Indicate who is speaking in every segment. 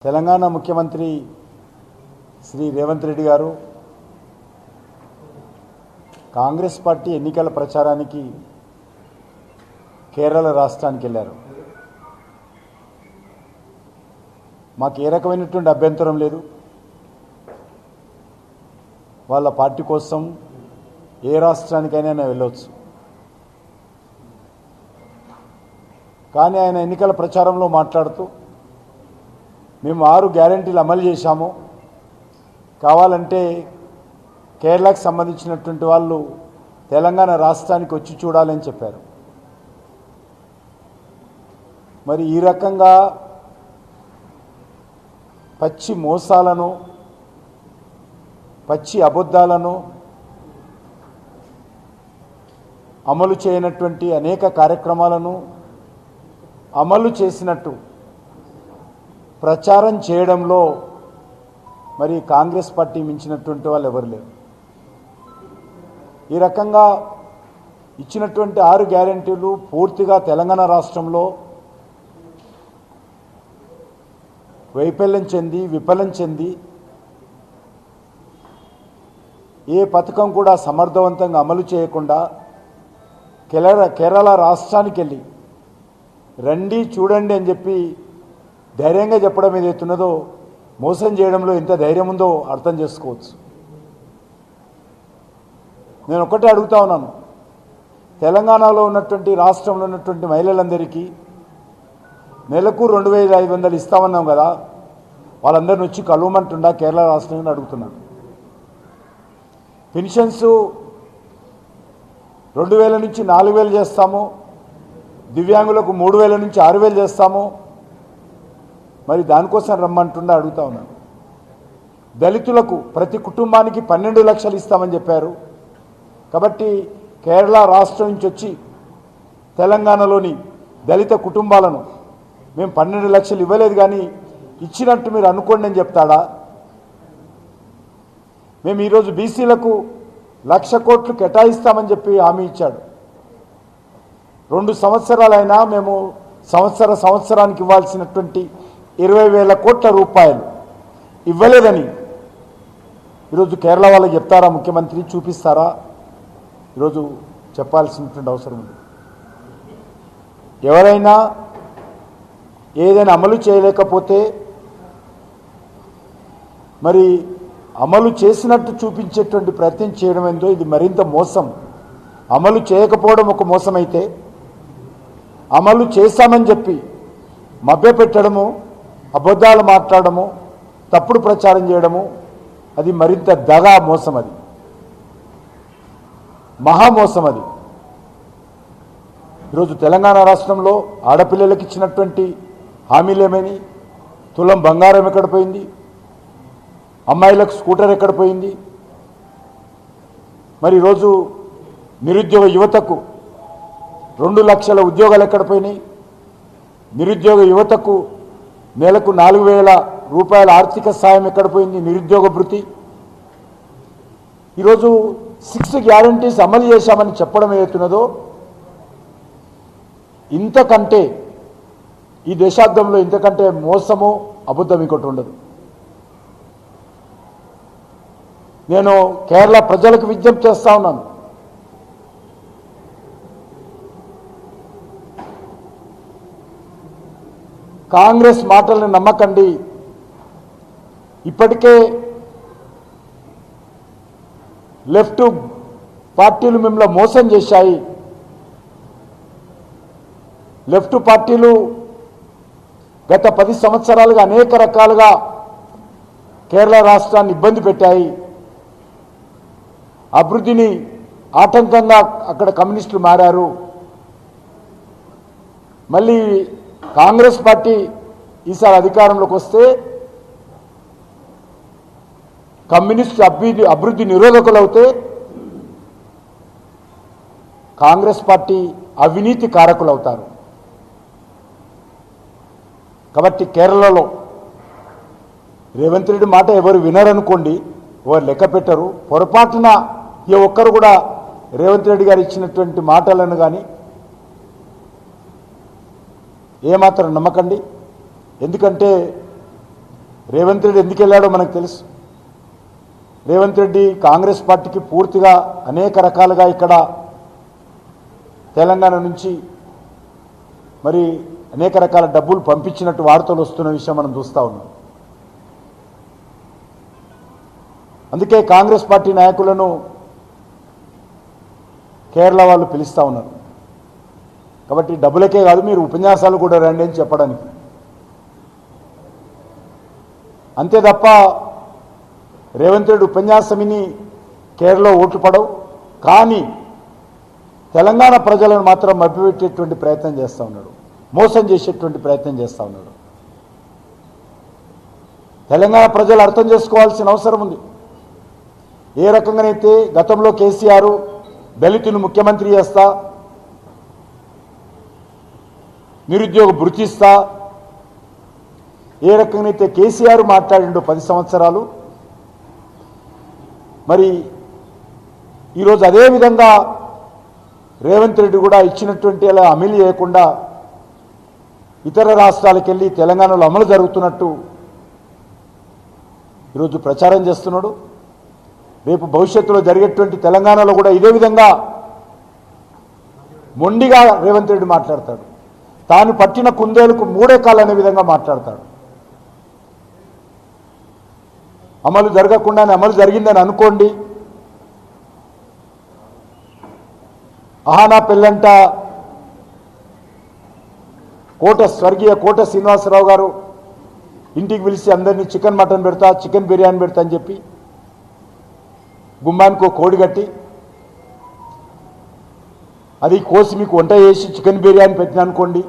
Speaker 1: తెలంగాణ ముఖ్యమంత్రి శ్రీ రేవంత్ రెడ్డి గారు కాంగ్రెస్ పార్టీ ఎన్నికల ప్రచారానికి కేరళ రాష్ట్రానికి వెళ్ళారు. మాకు ఏ రకమైనటువంటి అభ్యంతరం లేదు. వాళ్ళ పార్టీ కోసం ఏ రాష్ట్రానికైనా వెళ్ళవచ్చు. కానీ ఆయన ఎన్నికల ప్రచారంలో మాట్లాడుతూ మేము 6 గ్యారెంటీలు అమలు చేశాము, కావాలంటే కేరళకు సంబంధించినటువంటి వాళ్ళు తెలంగాణ రాష్ట్రానికి వచ్చి చూడాలని చెప్పారు. మరి ఈ రకంగా పచ్చి మోసాలను, పచ్చి అబద్ధాలను అమలు చేయనటువంటి అనేక కార్యక్రమాలను అమలు చేసినట్టు ప్రచారం చేయడంలో మరి కాంగ్రెస్ పార్టీ మించినటువంటి వాళ్ళు ఎవరు లేరు. ఈ రకంగా ఇచ్చినటువంటి 6 గ్యారెంటీలు పూర్తిగా తెలంగాణ రాష్ట్రంలో వైఫల్యం చెంది విఫలం చెంది ఏ పథకం కూడా సమర్థవంతంగా అమలు చేయకుండా కేరళ రాష్ట్రానికి వెళ్ళి రండి చూడండి అని చెప్పి ధైర్యంగా చెప్పడం ఏదైతున్నదో మోసం చేయడంలో ఎంత ధైర్యం ఉందో అర్థం చేసుకోవచ్చు. నేను ఒకటే అడుగుతా ఉన్నాను, తెలంగాణలో ఉన్నటువంటి రాష్ట్రంలో ఉన్నటువంటి మహిళలందరికీ నెలకు 2500 ఇస్తామన్నాం కదా, వాళ్ళందరిని వచ్చి కలవమంటుండా కేరళ రాష్ట్రం అడుగుతున్నాను. పెన్షన్స్ 2000 నుంచి 4000 చేస్తాము, దివ్యాంగులకు 3000 నుంచి 6000 చేస్తాము, మరి దానికోసం రమ్మంటుండా అడుగుతా ఉన్నాను. దళితులకు ప్రతి కుటుంబానికి 12 లక్షలు ఇస్తామని చెప్పారు. కాబట్టి కేరళ రాష్ట్రం నుంచి వచ్చి తెలంగాణలోని దళిత కుటుంబాలను మేము 12 లక్షలు ఇవ్వలేదు కానీ ఇచ్చినట్టు మీరు అనుకోండి అని చెప్తాడా? మేము ఈరోజు బీసీలకు 1,00,000 కోట్లు కేటాయిస్తామని చెప్పి హామీ ఇచ్చాడు. 2 సంవత్సరాలైనా మేము సంవత్సరానికి ఇవ్వాల్సినటువంటి 20,000 కోట్ల రూపాయలు ఇవ్వలేదని ఈరోజు కేరళ వాళ్ళకి చెప్తారా ముఖ్యమంత్రి? చూపిస్తారా? ఈరోజు చెప్పాల్సినటువంటి అవసరం ఉంది. ఎవరైనా ఏదైనా అమలు చేయలేకపోతే మరి అమలు చేసినట్టు చూపించేటువంటి ప్రయత్నం చేయడం ఏందో ఇది మరింత మోసం. అమలు చేయకపోవడం ఒక మోసం అయితే, అమలు చేశామని చెప్పి మభ్యపెట్టడము, అబద్ధాలు మాట్లాడము, తప్పుడు ప్రచారం చేయడము అది మరింత దగా మోసం. అది మహామోసం. అది ఈరోజు తెలంగాణ రాష్ట్రంలో ఆడపిల్లలకు ఇచ్చినటువంటి హామీలు ఏమైనా? తులం బంగారం ఎక్కడ పోయింది? అమ్మాయిలకు స్కూటర్ ఎక్కడ పోయింది? మరి ఈరోజు నిరుద్యోగ యువతకు 2 లక్షల ఉద్యోగాలు ఎక్కడ పోయినాయి? నిరుద్యోగ యువతకు నెలకు 4,000 రూపాయల ఆర్థిక సాయం ఎక్కడ పోయింది? నిరుద్యోగ భృతి. ఈరోజు 6 గ్యారంటీస్ అమలు చేశామని చెప్పడం ఏదైతున్నదో ఇంతకంటే ఈ దశాబ్దంలో ఇంతకంటే మోసము, అబద్ధం ఇంకోటి ఉండదు. నేను కేరళ ప్రజలకు విజ్ఞప్తి చేస్తా ఉన్నాను, కాంగ్రెస్ మాటలను నమ్మకండి. ఇప్పటికే లెఫ్ట్ పార్టీలు మిమ్మల్ని మోసం చేశాయి. లెఫ్ట్ పార్టీలు గత 10 సంవత్సరాలుగా అనేక రకాలుగా కేరళ రాష్ట్రాన్ని ఇబ్బంది పెట్టాయి. అభివృద్ధిని ఆటంకంగా అక్కడ కమ్యూనిస్టులు మారారు. మళ్ళీ కాంగ్రెస్ పార్టీ ఈసారి అధికారంలోకి వస్తే కమ్యూనిస్టు అభివృద్ధి నిరోధకులు అవుతే కాంగ్రెస్ పార్టీ అవినీతి కారకులు అవుతారు. కాబట్టి కేరళలో రేవంత్ రెడ్డి మాట ఎవరు వినరనుకోండి, ఎవరు లెక్క పెట్టరు. పొరపాటున ఏ ఒక్కరు కూడా రేవంత్ రెడ్డి గారు ఇచ్చినటువంటి మాటలను కానీ ఏమాత్రం నమ్మకండి. ఎందుకంటే రేవంత్ రెడ్డి ఎందుకు వెళ్ళాడో మనకు తెలుసు. రేవంత్ రెడ్డి కాంగ్రెస్ పార్టీకి పూర్తిగా అనేక రకాలుగా ఇక్కడ తెలంగాణ నుంచి మరి అనేక రకాల డబ్బులు పంపించినట్టు వార్తలు వస్తున్న విషయం మనం చూస్తూ ఉన్నాం. అందుకే కాంగ్రెస్ పార్టీ నాయకులను కేరళ వాళ్ళు పిలుస్తూ ఉన్నారు. కాబట్టి డబ్బులకే కాదు, మీరు ఉపన్యాసాలు కూడా రండి అని చెప్పడానికి. అంతే తప్ప రేవంత్ రెడ్డి ఉపన్యాసం విని కేరళలో ఓట్లు పడవు. కానీ తెలంగాణ ప్రజలను మాత్రం మభ్యపెట్టేటువంటి ప్రయత్నం చేస్తూ ఉన్నాడు, మోసం చేసేటువంటి ప్రయత్నం చేస్తూ ఉన్నాడు. తెలంగాణ ప్రజలు అర్థం చేసుకోవాల్సిన అవసరం ఉంది. ఏ రకంగానైతే గతంలో కేసీఆర్ దళితుని ముఖ్యమంత్రి చేస్తా, నిరుద్యోగ భృతిస్తా, ఏ రకంగానైతే కేసీఆర్ మాట్లాడిండో 10 సంవత్సరాలు, మరి ఈరోజు అదేవిధంగా రేవంత్ రెడ్డి కూడా ఇచ్చినటువంటి అలా అమలు చేయకుండా ఇతర రాష్ట్రాలకు వెళ్ళి తెలంగాణలో అమలు జరుగుతున్నట్టు ఈరోజు ప్రచారం చేస్తున్నాడు. రేపు భవిష్యత్తులో జరిగేటువంటి తెలంగాణలో కూడా ఇదే విధంగా మొండిగా రేవంత్ రెడ్డి మాట్లాడతాడు. తాను పట్టిన కుందేలకు 3 కాళ్ళు అనే విధంగా మాట్లాడతాడు. అమలు జరగకుండానే అమలు జరిగిందని అనుకోండి. ఆహానా పెళ్ళంట స్వర్గీయ కోట శ్రీనివాసరావు గారు ఇంటికి పిలిచి అందరినీ చికెన్ మటన్ పెడతా, చికెన్ బిర్యానీ పెడతా అని చెప్పి గుమ్మానికి కోడి కట్టి అది కోసి మీకు వంట చేసి చికెన్ బిర్యానీ పెట్టిన అనుకోండి,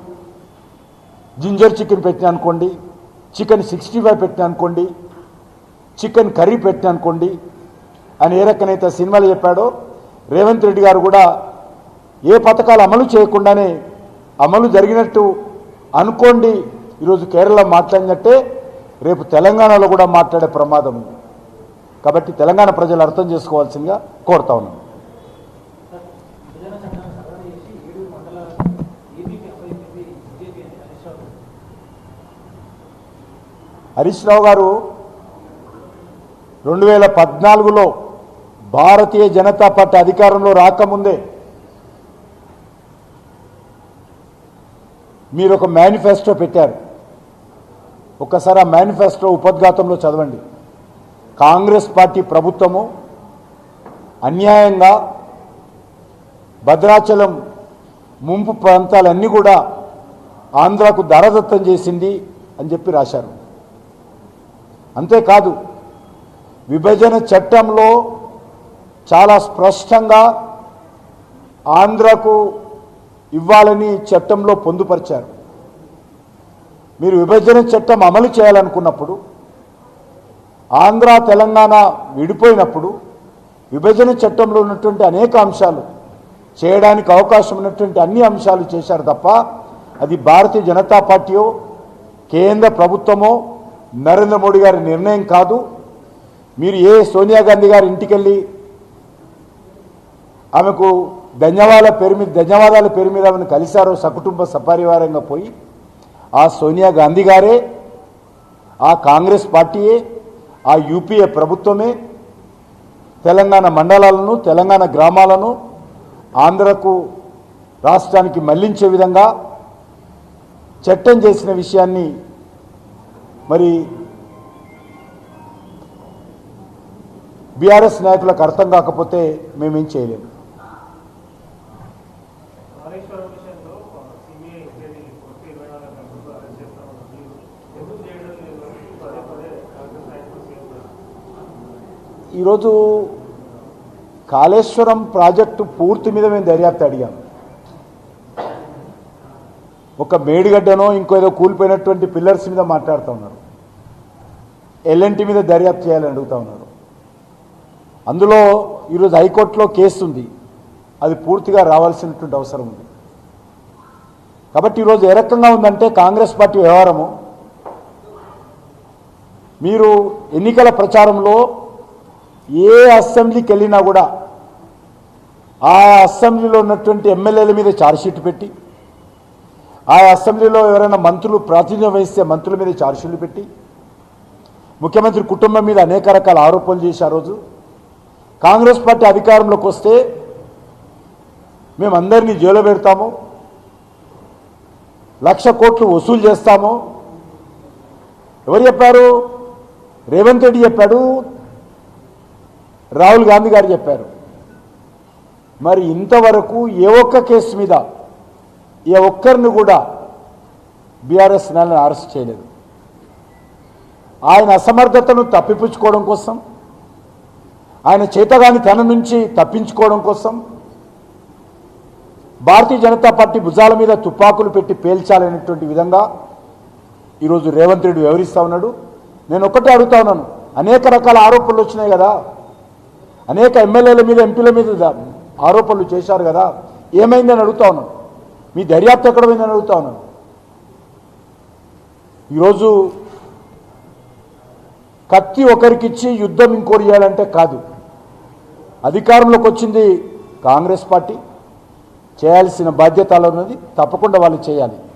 Speaker 1: జింజర్ చికెన్ పెట్టిన అనుకోండి, చికెన్ 65 పెట్టిన అనుకోండి, చికెన్ కర్రీ పెట్టిన అనుకోండి అని ఏ రకమైతే సినిమాలు చెప్పాడో రేవంత్ రెడ్డి గారు కూడా ఏ పథకాలు అమలు చేయకుండానే అమలు జరిగినట్టు అనుకోండి. ఈరోజు కేరళ మాట్లాడినట్టే రేపు తెలంగాణలో కూడా మాట్లాడే ప్రమాదం ఉంది. కాబట్టి తెలంగాణ ప్రజలు అర్థం చేసుకోవాల్సిందిగా కోరుతా ఉన్నాను. హరీష్ రావు గారు 2014లో భారతీయ జనతా పార్టీ అధికారంలో రాకముందే మీరు ఒక మేనిఫెస్టో పెట్టారు. ఒక్కసారి ఆ మేనిఫెస్టో ఉపద్ఘాతంలో చదవండి. కాంగ్రెస్ పార్టీ ప్రభుత్వము అన్యాయంగా భద్రాచలం ముంపు ప్రాంతాలన్నీ కూడా ఆంధ్రాకు దారదత్తం చేసింది అని చెప్పి రాశారు. అంతేకాదు విభజన చట్టంలో చాలా స్పష్టంగా ఆంధ్రకు ఇవ్వాలని చట్టంలో పొందుపరిచారు. మీరు విభజన చట్టం అమలు చేయాలనుకున్నప్పుడు, ఆంధ్ర తెలంగాణ విడిపోయినప్పుడు విభజన చట్టంలో ఉన్నటువంటి అనేక అంశాలు చేయడానికి అవకాశం ఉన్నటువంటి అన్ని అంశాలు చేశారు తప్ప అది భారతీయ జనతా పార్టీయో కేంద్ర ప్రభుత్వమో నరేంద్ర మోడీ గారి నిర్ణయం కాదు. మీరు ఏ సోనియా గాంధీ గారి ఇంటికి వెళ్ళి ఆమెకు ధన్యవాదాల పేరు మీద ఆమెను కలిశారో సకుటుంబ సపరివారంగా పోయి, ఆ సోనియా గాంధీ గారే, ఆ కాంగ్రెస్ పార్టీయే, ఆ యూపీఏ ప్రభుత్వమే తెలంగాణ మండలాలను తెలంగాణ గ్రామాలను ఆంధ్రకు రాష్ట్రానికి మళ్లించే విధంగా చట్టం చేసిన విషయాన్ని మరి బీఆర్ఎస్ నాయకులకు అర్థం కాకపోతే మేమేం చేయలేము. ఈరోజు కాళేశ్వరం ప్రాజెక్టు పూర్తి మీద మేము దర్యాప్తు అడిగాము. ఒక మేడిగడ్డనో ఇంకో ఏదో కూలిపోయినటువంటి పిల్లర్స్ మీద మాట్లాడుతూ ఉన్నారు. ఎల్ఎన్టీ మీద దర్యాప్తు చేయాలని అడుగుతూ ఉన్నారు. అందులో ఈరోజు హైకోర్టులో కేసు ఉంది, అది పూర్తిగా రావాల్సినటువంటి అవసరం ఉంది. కాబట్టి ఈరోజు ఏ రకంగా ఉందంటే కాంగ్రెస్ పార్టీ వ్యవహారము, మీరు ఎన్నికల ప్రచారంలో ఏ అసెంబ్లీకి వెళ్ళినా కూడా ఆ అసెంబ్లీలో ఉన్నటువంటి ఎమ్మెల్యేల మీద ఛార్జ్షీట్ పెట్టి, ఆ అసెంబ్లీలో ఎవరైనా మంత్రులు ప్రాతినిధ్యం వహిస్తే మంత్రుల మీద ఛార్జ్షీట్లు పెట్టి, ముఖ్యమంత్రి కుటుంబం మీద అనేక రకాల ఆరోపణలు చేసి ఆ రోజు కాంగ్రెస్ పార్టీ అధికారంలోకి వస్తే మేమందరినీ జైల్లో పెడతాము, 1,00,000 కోట్లు వసూలు చేస్తాము. ఎవరు చెప్పారు? రేవంత్ రెడ్డి చెప్పాడు, రాహుల్ గాంధీ గారు చెప్పారు. మరి ఇంతవరకు ఏ ఒక్క కేసు మీద ఏ ఒక్కరిని కూడా బీఆర్ఎస్ నేలను అరెస్ట్ చేయలేదు. ఆయన అసమర్థతను తప్పిపుచ్చుకోవడం కోసం, ఆయన చేతగాని తన నుంచి తప్పించుకోవడం కోసం భారతీయ జనతా పార్టీ భుజాల మీద తుపాకులు పెట్టి పేల్చాలనేటువంటి విధంగా ఈరోజు రేవంత్ రెడ్డి వ్యవహరిస్తూ ఉన్నాడు. నేను ఒక్కటే అడుగుతా ఉన్నాను, అనేక రకాల ఆరోపణలు వచ్చినాయి కదా, అనేక ఎమ్మెల్యేల మీద ఎంపీల మీద ఆరోపణలు చేశారు కదా, ఏమైందని అడుగుతా ఉన్నాను. మీ దర్యాప్తు ఎక్కడ పోయిందని అడుగుతా ఉన్నాను. ఈరోజు కత్తి ఒకరికిచ్చి యుద్ధం ఇంకోటి చేయాలంటే కాదు. అధికారంలోకి వచ్చింది కాంగ్రెస్ పార్టీ, చేయాల్సిన బాధ్యతలు ఉన్నది, తప్పకుండా వాళ్ళు చేయాలి.